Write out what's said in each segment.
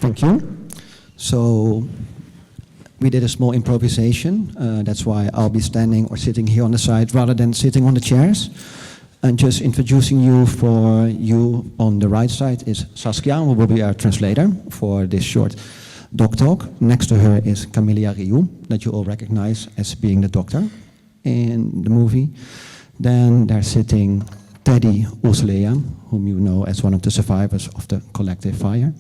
Thank you. So we did a small improvisation. That's why I'll be standing or sitting here on the side rather than sitting on the chairs. And just introducing you, for you on the right side is Saskia, who will be our translator for this short doc talk. Next to her is Camelia Roiu, that you all recognize as being the doctor in the movie. Then they're sitting Teddy Oslea, whom you know as one of the survivors of the Colectiv fire.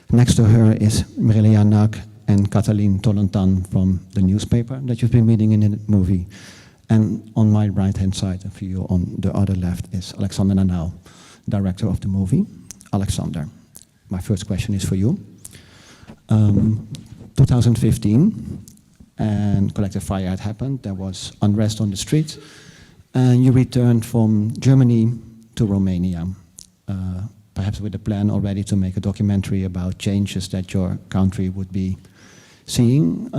Next to her is Mirela Neag and Catalin Tolontan from the newspaper that you've been reading in the movie. And on my right-hand side, and for you on the other left, is Alexander Nanau, director of the movie. Alexander, my first question is for you. 2015, and Colectiv fire had happened. There was unrest on the streets, and you returned from Germany to Romania, perhaps with a plan already to make a documentary about changes that your country would be seeing.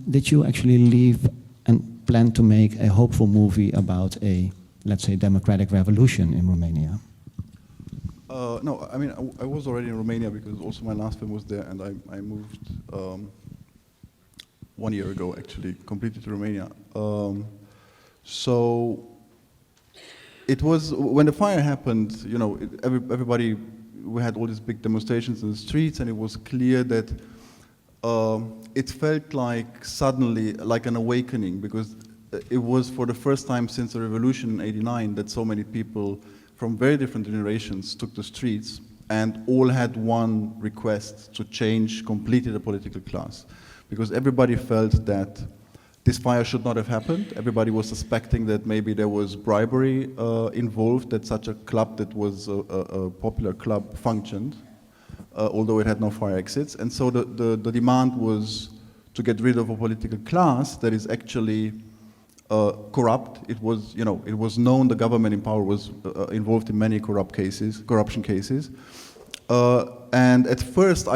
Did you actually leave and plan to make a hopeful movie about a, let's say, democratic revolution in Romania? No, I mean, I was already in Romania because also my last film was there, and I moved 1 year ago, actually, completely to Romania. So it was, when the fire happened, you know, everybody, we had all these big demonstrations in the streets, and it was clear that it felt like suddenly, like an awakening, because it was for the first time since the revolution in '89 that so many people from very different generations took the streets, and all had one request: to change completely the political class. Because everybody felt that this fire should not have happened. Everybody was suspecting that maybe there was bribery involved, that such a club that was a popular club functioned, although it had no fire exits. And so the demand was to get rid of a political class that is actually corrupt. It was, you know, it was known the government in power was involved in many corruption cases. And at first,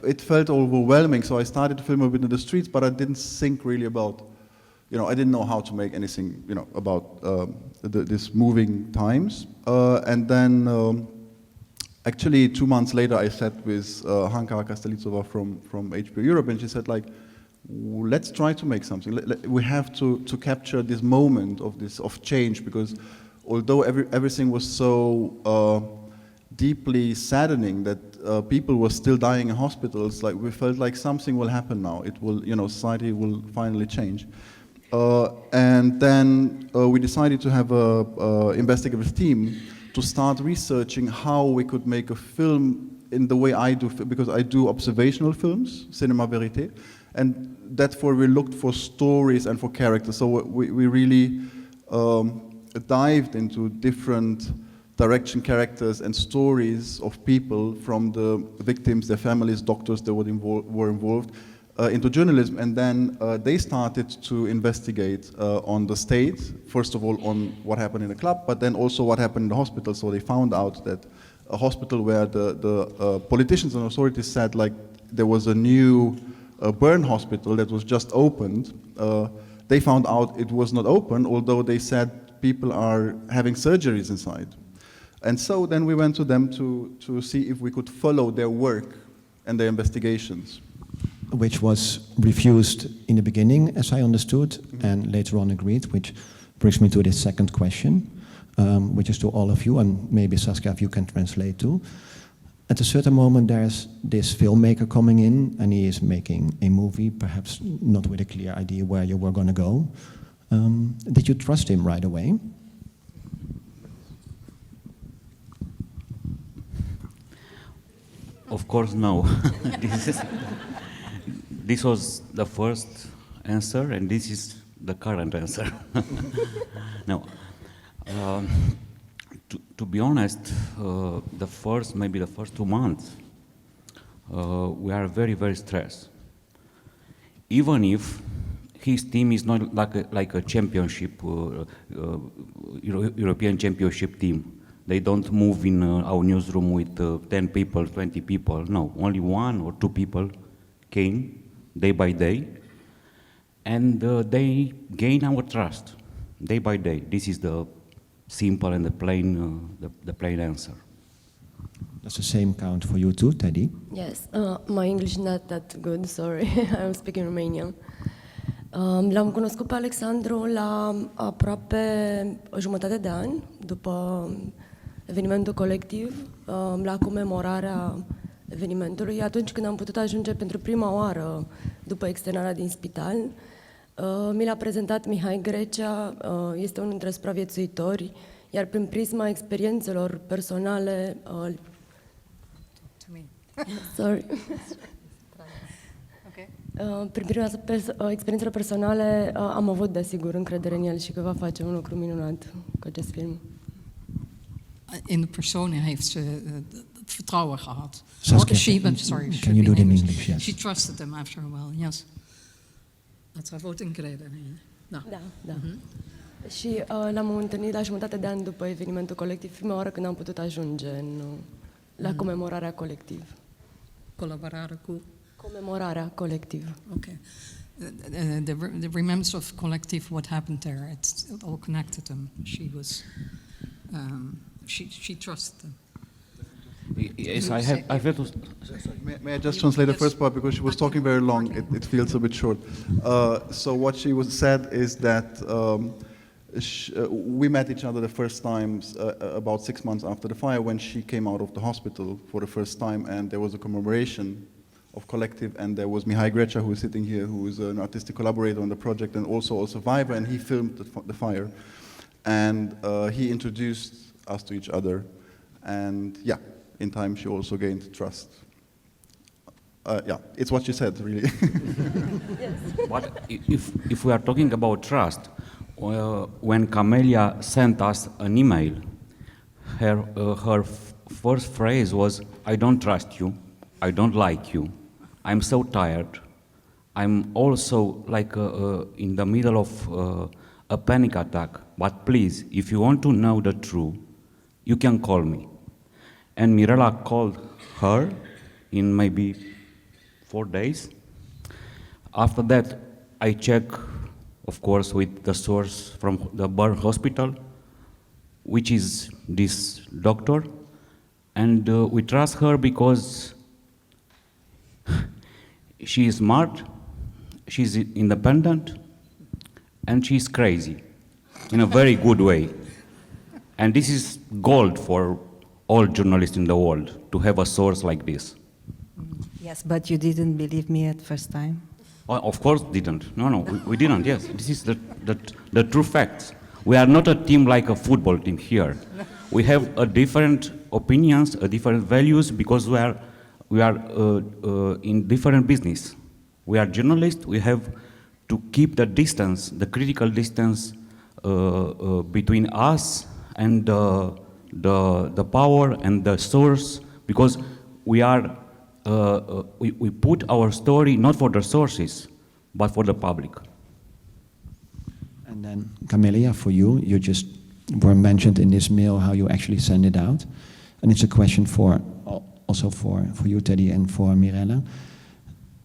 it felt overwhelming, so I started to film a bit in the streets, but I didn't think really about, you know, I didn't know how to make anything, you know, about this moving times. And then, actually, 2 months later, I sat with Hanka Kastelitsova from HBO Europe, and she said, like, let's try to make something. We have to capture this moment of change, because although everything was so deeply saddening that people were still dying in hospitals, like we felt like something will happen now. It will, you know, society will finally change. And then we decided to have a investigative team to start researching how we could make a film in the way I do, because I do observational films, cinéma vérité, and therefore we looked for stories and for characters. So we really dived into different direction, characters and stories of people, from the victims, their families, doctors that were involved, into journalism. And then they started to investigate on the state, first of all on what happened in the club, but then also what happened in the hospital. So they found out that a hospital where the politicians and authorities said, like, there was a new burn hospital that was just opened, they found out it was not open, although they said people are having surgeries inside. And so then we went to them to see if we could follow their work and their investigations. Which was refused in the beginning, as I understood, and later on agreed, which brings me to the second question, which is to all of you, and maybe Saskia, if you can translate too. At a certain moment, there's this filmmaker coming in, and he is making a movie, perhaps not with a clear idea where you were going to go. Did you trust him right away? Of course, no. This was the first answer, and this is the current answer. No. To be honest, maybe the first 2 months, we are very, very stressed. Even if his team is not like a championship, European championship team. They don't move in our newsroom with 10 people, 20 people. No, only 1 or 2 people came day by day, and they gain our trust day by day. This is the simple and the plain answer. Does the same count for you too, Teddy? Yes, my English not that good, sorry. I'm speaking Romanian. L-am cunoscut pe Alexandru la aproape o jumătate de ani, după evenimentul Colectiv, la comemorarea evenimentului, atunci când am putut ajunge pentru prima oară după externarea din spital. Mi l-a prezentat Mihai Grecea, este unul dintre supraviețuitori, iar prin prisma experiențelor personale... Sorry. Prin prisma experiențelor personale am avut, desigur, încredere în el și că va face un lucru minunat cu acest film. In de persoon heeft ze vertrouwen gehad. Saskia, Sorry, can you do it in English? Yes. She trusted him after a while, yes. Ați avut încredere. Da. Da. Și l-am întâlnit la jumătate de an după evenimentul Colectiv, prima oară când am putut ajunge la comemorarea Colectiv. Colaborare cu? Comemorarea Colectiv. Okay. The remembrance of Colectiv, what happened there, it all connected him. She was, she trusted him. Yes, I have to... May I just translate the first part, because she was talking very long, it feels a bit short. So what she said is that we met each other the first time about 6 months after the fire, when she came out of the hospital for the first time, and there was a commemoration of Colectiv, and there was Mihai Grecea, who is sitting here, who is an artistic collaborator on the project and also a survivor, and he filmed the fire. And he introduced us to each other, and yeah, in time she also gained trust. Yeah, it's what she said, really. But if we are talking about trust, when Camelia sent us an email, her first phrase was, "I don't trust you, I don't like you, I'm so tired, I'm also like in the middle of a panic attack, but please, if you want to know the truth, you can call me." And Mirela called her in maybe 4 days. After that, I check, of course, with the source from the Burn Hospital, which is this doctor, and we trust her because she is smart, she's independent, and she's crazy, in a very good way. And this is gold for all journalists in the world, to have a source like this. Yes, but you didn't believe me at first time? Of course didn't. No, we didn't, yes. This is the true facts. We are not a team like a football team here. We have a different opinions, a different values, because we are in different business. We are journalists, we have to keep the distance, the critical distance between us and the power and the source, because we are we put our story not for the sources, but for the public. And then, Camelia, for you, you just were mentioned in this mail how you actually send it out. And it's a question also for you, Teddy, and for Mirela.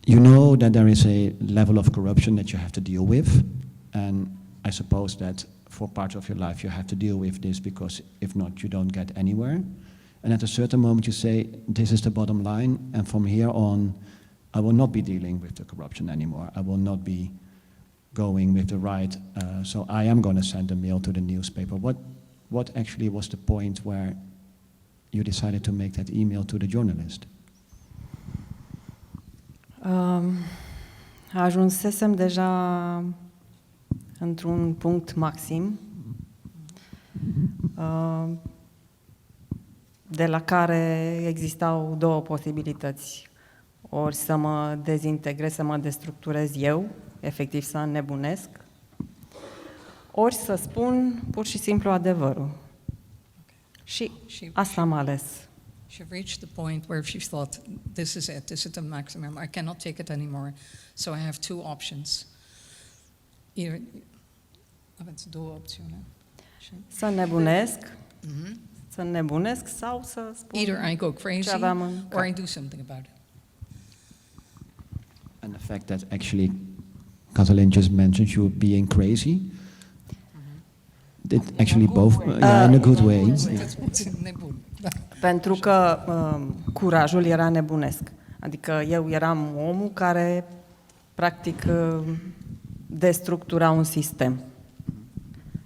You know that there is a level of corruption that you have to deal with, and I suppose that for part of your life you have to deal with this, because if not, you don't get anywhere. And at a certain moment you say, this is the bottom line, and from here on, I will not be dealing with the corruption anymore. I will not be going with the right, so I am going to send a mail to the newspaper. What actually was the point where you decided to make that email to the journalist? Ajunsesem deja într-un punct maxim, de la care existau două posibilități. Ori să mă dezintegrez, să mă destructurez eu, efectiv să înnebunesc, ori să spun pur și simplu adevărul. Și asta am ales. She reached the point where she thought, this is it, this is the maximum, I cannot take it anymore, so I have two options. Aveți două opțiuni. Să înnebunesc, să înnebunesc sau să spun Either I go crazy ce aveam în cap. or I do something about it. And the fact that actually Catalin just mentioned you being crazy, Actually both, yeah, in a good way. Yeah. Nebun. Pentru că curajul era nebunesc. Adică eu eram omul care, practic, destructura un sistem.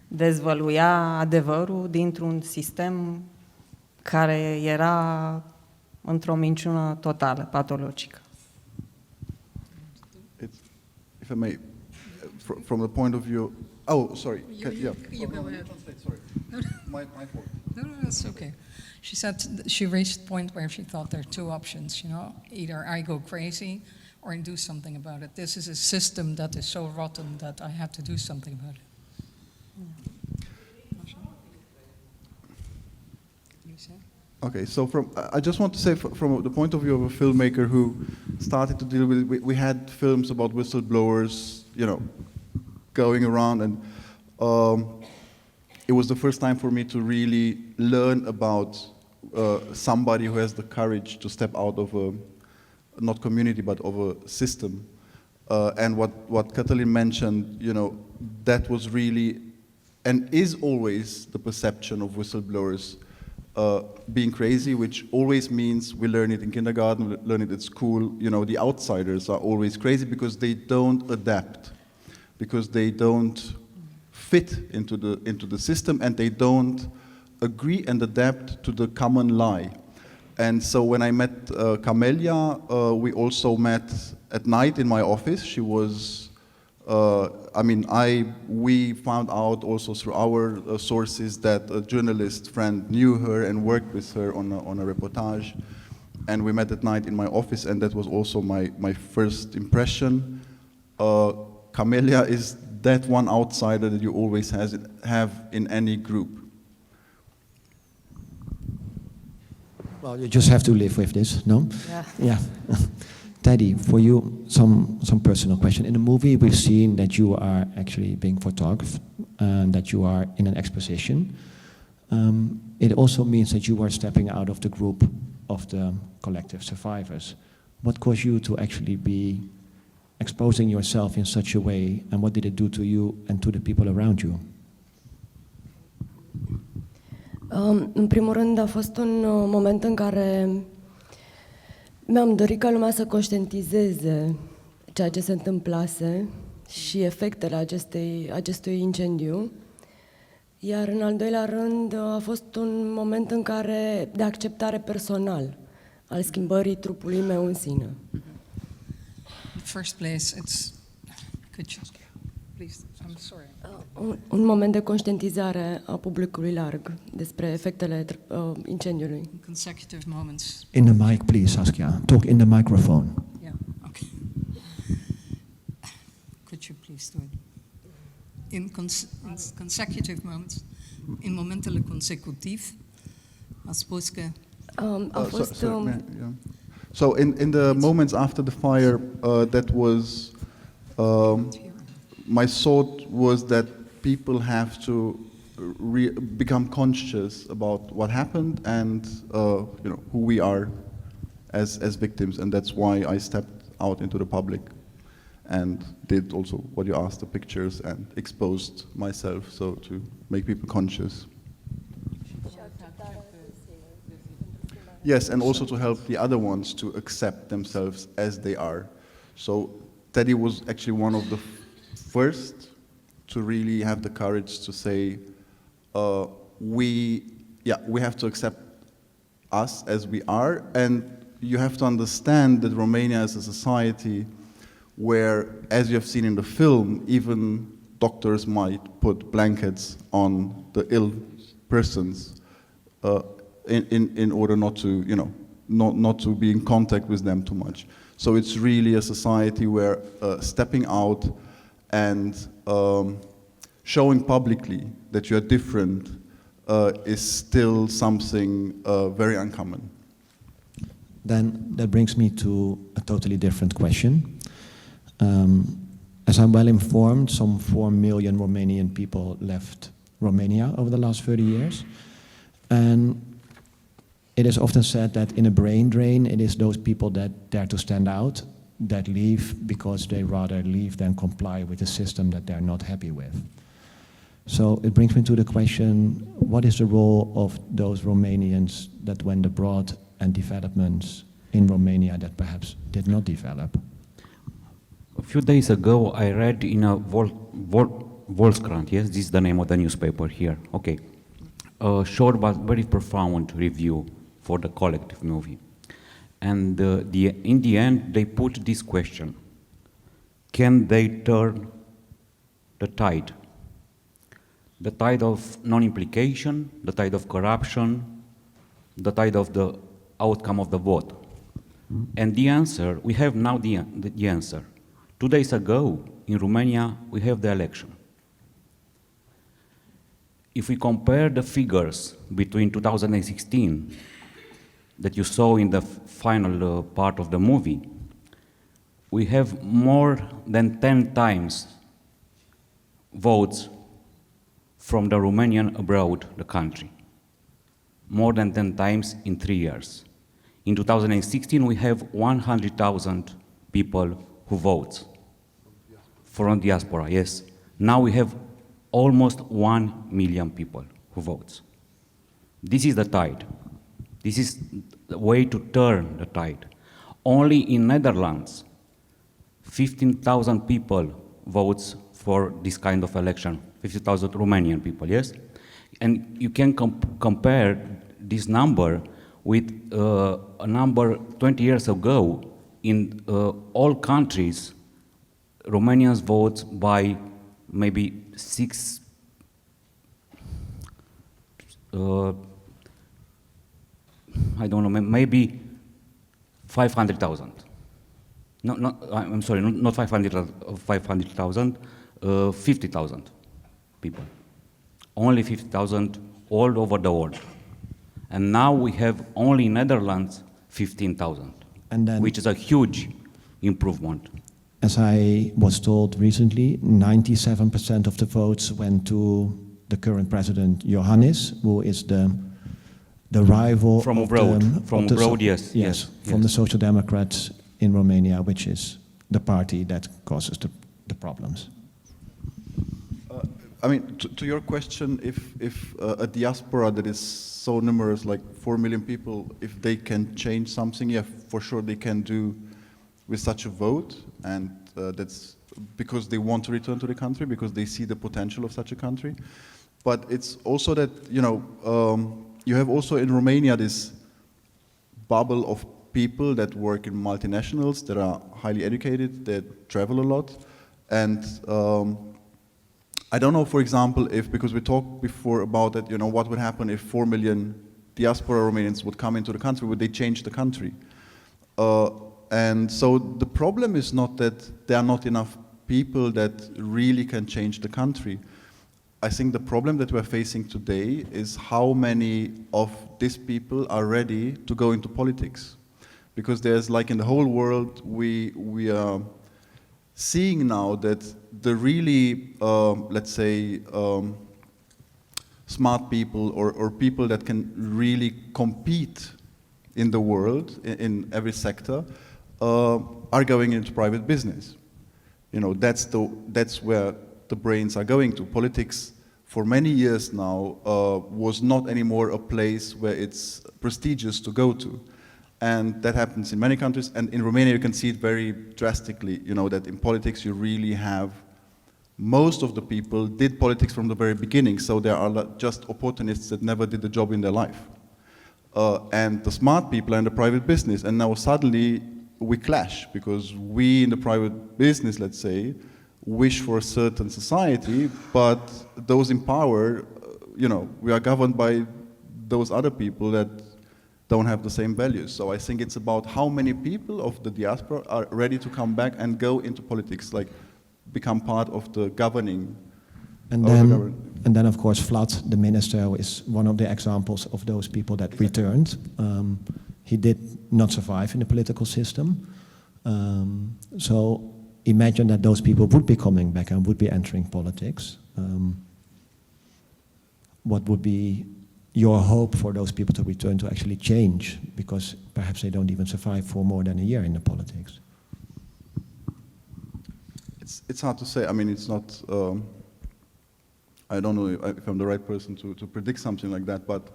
Dezvăluia adevărul dintr-un sistem care era într-o minciună totală, patologică. If I may, from the point of view... Oh, sorry. You go ahead. Sorry. My fault. No, that's okay. She said she reached the point where she thought there are two options, you know, either I go crazy or I do something about it. This is a system that is so rotten that I had to do something about it. Okay, so I just want to say from the point of view of a filmmaker who started to deal with it, we had films about whistleblowers, you know, going around, and it was the first time for me to really learn about somebody who has the courage to step out of a, not community, but of a system. And what Catalin mentioned, you know, that was really, and is always the perception of whistleblowers being crazy, which always means we learn it in kindergarten, we learn it at school, you know, the outsiders are always crazy because they don't adapt, because they don't fit into the system, and they don't agree and adapt to the common lie. And so when I met Camelia, we also met at night in my office. She was, we found out also through our sources that a journalist friend knew her and worked with her on a reportage. And we met at night in my office, and that was also my first impression. Camelia is that one outsider that you always have in any group. Well, you just have to live with this, no? Yeah. Yeah. Teddy, for you, some personal question. In the movie, we've seen that you are actually being photographed and that you are in an exposition. It also means that you are stepping out of the group of the collective survivors. What caused you to actually be exposing yourself in such a way, and what did it do to you and to the people around you? În primul rând a fost un moment în care mi-am dorit ca lumea să conștientizeze ceea ce se întâmplase și efectele acestui incendiu. Iar în al doilea rând a fost un moment în care de acceptare personal al schimbării trupului meu în sine. In the first place, could you please? I'm sorry. Un moment de conștientizare a publicului larg despre efectele incendiului. Consecutive moments. In the mic, please, Saskia. Talk in the microphone. Yeah, okay. Could you please do it? In consecutive moments, in momentele consecutiv, a spus că... A fost... So in the moments after the fire, that was... my thought was that people have to become conscious about what happened and who we are as victims, and that's why I stepped out into the public and did also what you asked, the pictures, and exposed myself, so to make people conscious. Yes, and also to help the other ones to accept themselves as they are. So Teddy was actually one of the first to really have the courage to say, we have to accept us as we are, and you have to understand that Romania is a society where, as you have seen in the film, even doctors might put blankets on the ill persons in order not to, not to be in contact with them too much. So it's really a society where stepping out and showing publicly that you are different is still something very uncommon. Then that brings me to a totally different question. As I'm well informed, some 4 million Romanian people left Romania over the last 30 years. And it is often said that in a brain drain, it is those people that dare to stand out that leave because they rather leave than comply with a system that they're not happy with. So it brings me to the question, what is the role of those Romanians that went abroad and developments in Romania that perhaps did not develop? A few days ago, I read in a Volkskrant, yes, this is the name of the newspaper here, okay, a short but very profound review for the Colectiv movie. And in the end, they put this question: can they turn the tide? The tide of non-implication, the tide of corruption, the tide of the outcome of the vote. And the answer, we have now the answer. 2 days ago, in Romania, we have the election. If we compare the figures between 2016 that you saw in the final part of the movie, we have more than 10 times votes from the Romanian abroad the country. More than 10 times in 3 years. In 2016, we have 100,000 people who vote from diaspora, yes. Now we have almost 1 million people who vote. This is the tide. This is the way to turn the tide. Only in Netherlands, 15,000 people votes for this kind of election, 50,000 Romanian people, yes? And you can compare this number with a number 20 years ago. In all countries, Romanians vote by maybe 6, I don't know, maybe 500,000. I'm sorry, not 500,000, 50,000 people. Only 50,000 all over the world. And now we have only in Netherlands 15,000, which is a huge improvement. As I was told recently, 97% of the votes went to the current president, Johannes, who is the rival from of abroad. from abroad, yes. Yes, From the Social Democrats in Romania, which is the party that causes the problems. I mean, to your question, if a diaspora that is so numerous, like 4 million people, if they can change something, yeah, for sure they can do with such a vote, and that's because they want to return to the country, because they see the potential of such a country. But it's also that, you know, you have also in Romania this bubble of people that work in multinationals, that are highly educated, that travel a lot, and I don't know, for example, because we talked before about that, you know, what would happen if 4 million diaspora Romanians would come into the country, would they change the country? And so the problem is not that there are not enough people that really can change the country. I think the problem that we're facing today is how many of these people are ready to go into politics. Because there's, like in the whole world, we are seeing now that the really, let's say, smart people or people that can really compete in the world, in every sector, are going into private business. You know, that's where the brains are going to. Politics, for many years now, was not anymore a place where it's prestigious to go to. And that happens in many countries, and in Romania you can see it very drastically, you know, that in politics you really have, most of the people did politics from the very beginning, so there are just opportunists that never did the job in their life. And the smart people are in the private business, and now suddenly we clash, because we in the private business, let's say, wish for a certain society, but those in power, you know, we are governed by those other people that don't have the same values. So I think it's about how many people of the diaspora are ready to come back and go into politics, like become part of the governing. And then of course, Vlad, the minister, is one of the examples of those people that returned. He did not survive in the political system. So imagine that those people would be coming back and would be entering politics. What would be your hope for those people to return to actually change? Because perhaps they don't even survive for more than a year in the politics. It's hard to say. I mean, it's not. I don't know if I'm the right person to predict something like that, but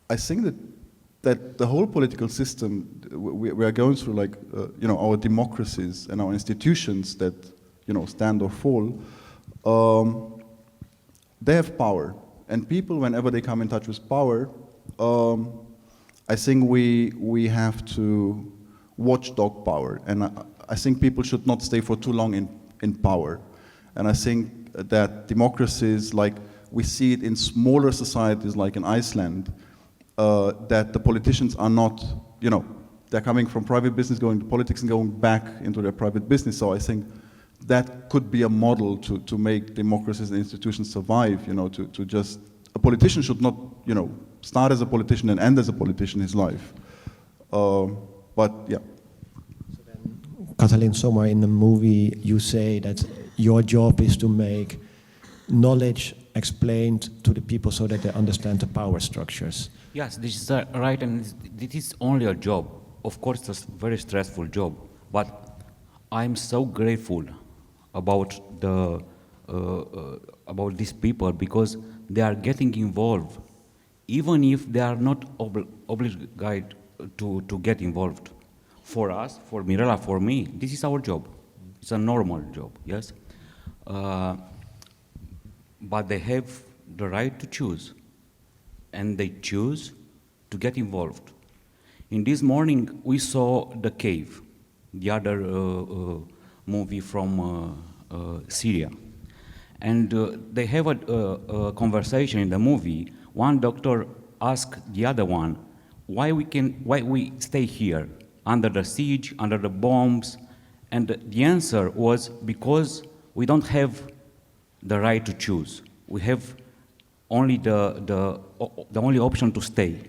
I think that the whole political system we are going through, like our democracies and our institutions that stand or fall, they have power, and people, whenever they come in touch with power, I think we have to watchdog power, and I think people should not stay for too long in power. And I think that democracies, like we see it in smaller societies like in Iceland, that the politicians are not, they're coming from private business, going to politics and going back into their private business. So I think that could be a model to make democracies and institutions survive, to just, a politician should not, start as a politician and end as a politician his life. But yeah. So then, Catalin, somewhere in the movie you say that your job is to make knowledge explained to the people so that they understand the power structures. Yes, this is right, and this is only a job. Of course, it's a very stressful job, but I'm so grateful about about these people, because they are getting involved, even if they are not obligated to get involved. For us, for Mirela, for me, this is our job. It's a normal job, yes? But they have the right to choose, and they choose to get involved. In this morning, we saw The Cave, the other movie from Syria. And they have a conversation in the movie. One doctor asked the other one, why we stay here, under the siege, under the bombs? And the answer was, because we don't have the right to choose. We have only the only option to stay.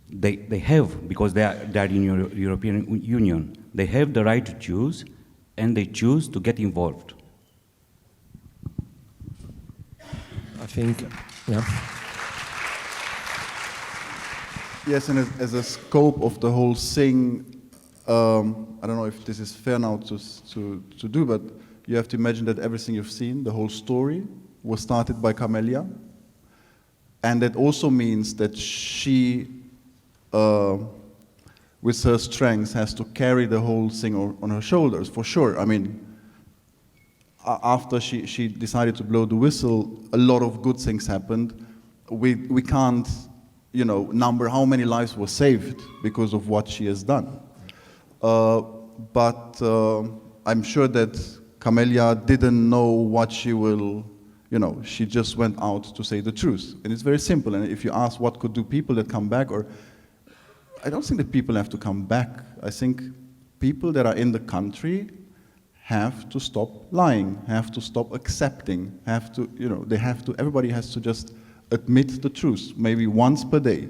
They have, because they are in European Union, they have the right to choose, and they choose to get involved. I think, yeah. Yes, and as a scope of the whole thing, I don't know if this is fair now to do, but you have to imagine that everything you've seen, the whole story, was started by Camelia. And that also means that she, with her strengths, has to carry the whole thing on her shoulders, for sure. I mean, after she decided to blow the whistle, a lot of good things happened. We can't, number how many lives were saved because of what she has done. But I'm sure that Camelia didn't know what she will, she just went out to say the truth. And it's very simple. And if you ask what could do people that come back, or I don't think that people have to come back. I think people that are in the country have to stop lying, have to stop accepting, have to, everybody has to just admit the truth, maybe once per day,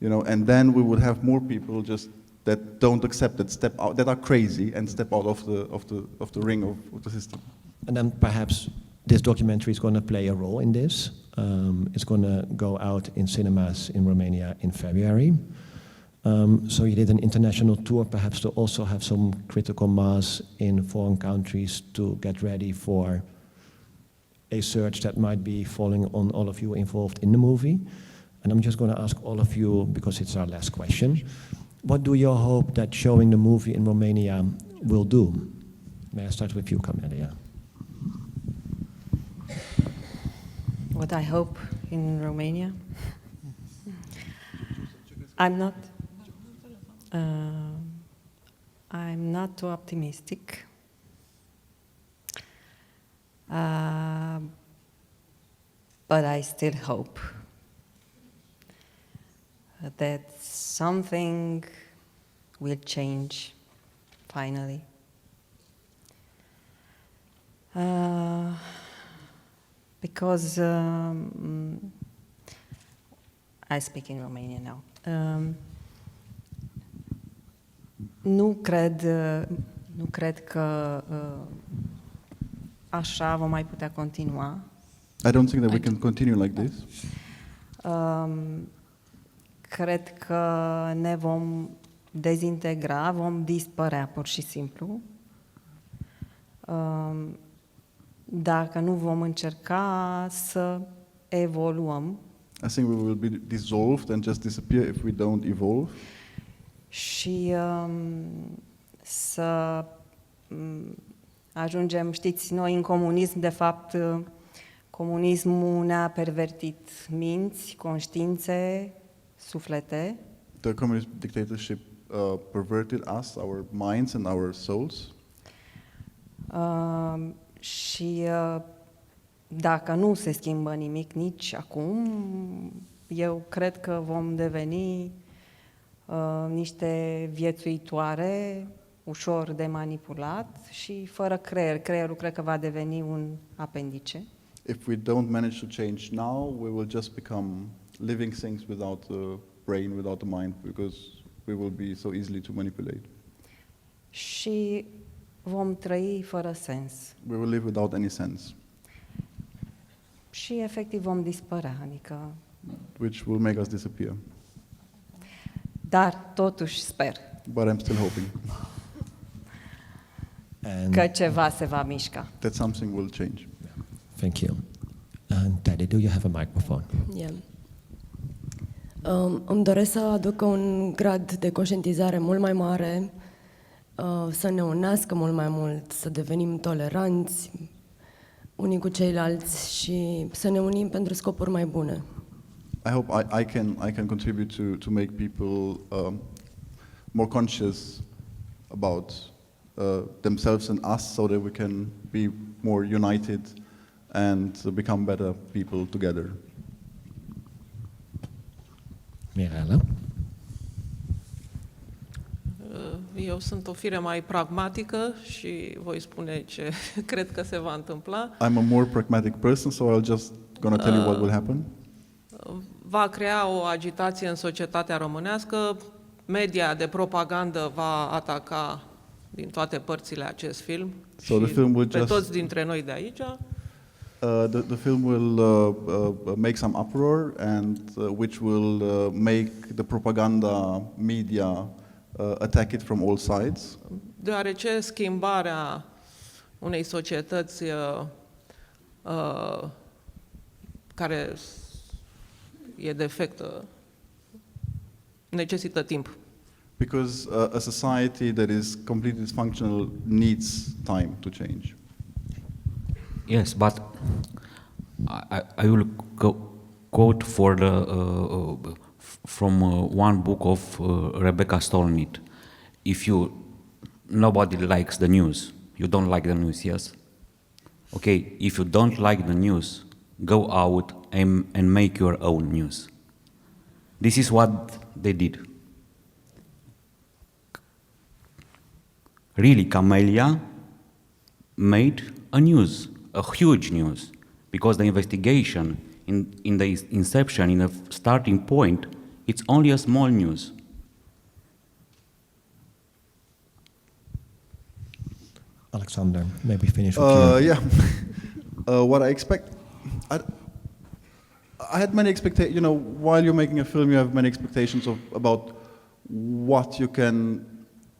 and then we would have more people just that don't accept, that step out, that are crazy and step out of the ring of the system. And then perhaps this documentary is going to play a role in this. It's going to go out in cinemas in Romania in February. So you did an international tour, perhaps to also have some critical mass in foreign countries to get ready for a search that might be falling on all of you involved in the movie. And I'm just going to ask all of you, because it's our last question, what do you hope that showing the movie in Romania will do? May I start with you, Camelia? What I hope in Romania? I'm not too optimistic. But I still hope that something will change finally. Because I speak in Romanian now. Nu cred că așa vom mai putea continua. I don't think that we can continue like this. Cred că ne vom dezintegra, vom dispărea pur și simplu. dacă nu vom încerca să evoluăm I think we will be dissolved and just disappear if we don't evolve. și să ajungem, știți, noi în comunism, de fapt, comunismul ne-a pervertit minți, conștiințe, suflete. The communist dictatorship perverted us, our minds and our souls. Și dacă nu se schimbă nimic nici acum, eu cred că vom deveni niște viețuitoare, ușor de manipulat și fără creier. Creierul cred că va deveni un apendice. If we don't manage to change now, we will just become living things without a brain, without a mind, because we will be so easily to manipulate. Și vom trăi fără sens. We will live without any sense, Și efectiv vom dispărea, adică... which will make us disappear. Dar totuși sper But I'm still hoping că ceva se va mișca. that something will change. Thank you. And Daddy, do you have a microphone? Yeah. Îmi doresc să aducă un grad de conștientizare mult mai mare, să ne unească mult mai mult, să devenim toleranți unii cu ceilalți și să ne unim pentru scopuri mai bune. I hope I can contribute to make people more conscious about themselves and us, so that we can be more united and become better people together. Mirela? Eu sunt o fire mai pragmatică și voi spune ce cred că se va întâmpla. I'm a more pragmatic person, so I'll just gonna tell you what will happen. Va crea o agitație în societatea românească, media de propagandă va ataca din toate părțile acest film So the film will pe just- toți dintre noi de aici. The film will make some uproar, and which will make the propaganda media attack it from all sides. Deoarece schimbarea unei societăți care e defectă necesită timp. Because a society that is completely dysfunctional needs time to change. Yes, but I will quote for the from one book of Rebecca Stolnit. If nobody likes the news, you don't like the news, yes? Okay, if you don't like the news, go out and make your own news. This is what they did. Really, Camelia made a news, a huge news, because the investigation in the inception, in the starting point, it's only a small news. Alexander, maybe finish with you. Yeah. What I expect, I had many expectations. You know, while you're making a film, you have many expectations about what you can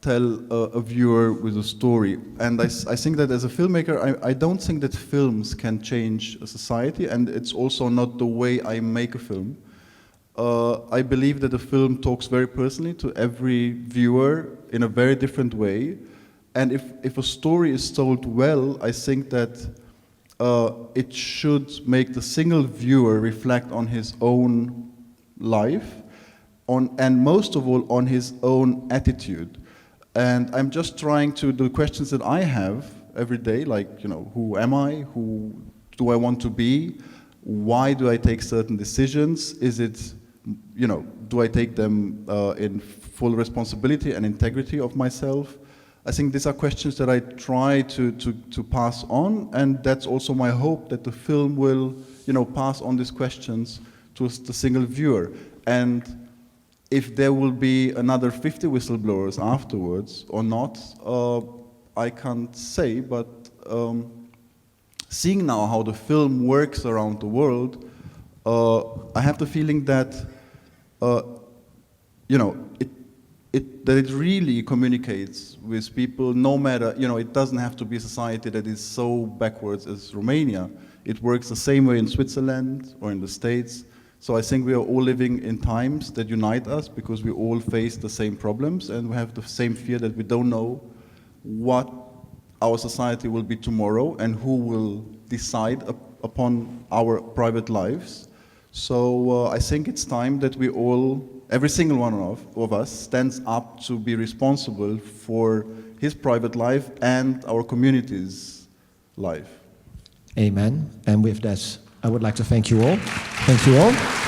tell a viewer with a story. And I think that as a filmmaker, I don't think that films can change a society, and it's also not the way I make a film. I believe that a film talks very personally to every viewer in a very different way. And if a story is told well, I think that it should make the single viewer reflect on his own life, and most of all on his own attitude. And I'm just trying to do questions that I have every day, like, you know, who am I? Who do I want to be? Why do I take certain decisions? Is it, you know, do I take them in full responsibility and integrity of myself? I think these are questions that I try to pass on, and that's also my hope, that the film will, you know, pass on these questions to the single viewer. And if there will be another 50 whistleblowers afterwards or not, I can't say, but seeing now how the film works around the world, I have the feeling that, you know, that it really communicates with people, no matter, it doesn't have to be a society that is so backwards as Romania. It works the same way in Switzerland or in the States. So I think we are all living in times that unite us because we all face the same problems and we have the same fear that we don't know what our society will be tomorrow and who will decide upon our private lives. So I think it's time that we all, every single one of us, stands up to be responsible for his private life and our community's life. Amen. And with that, I would like to thank you all. Thank you all.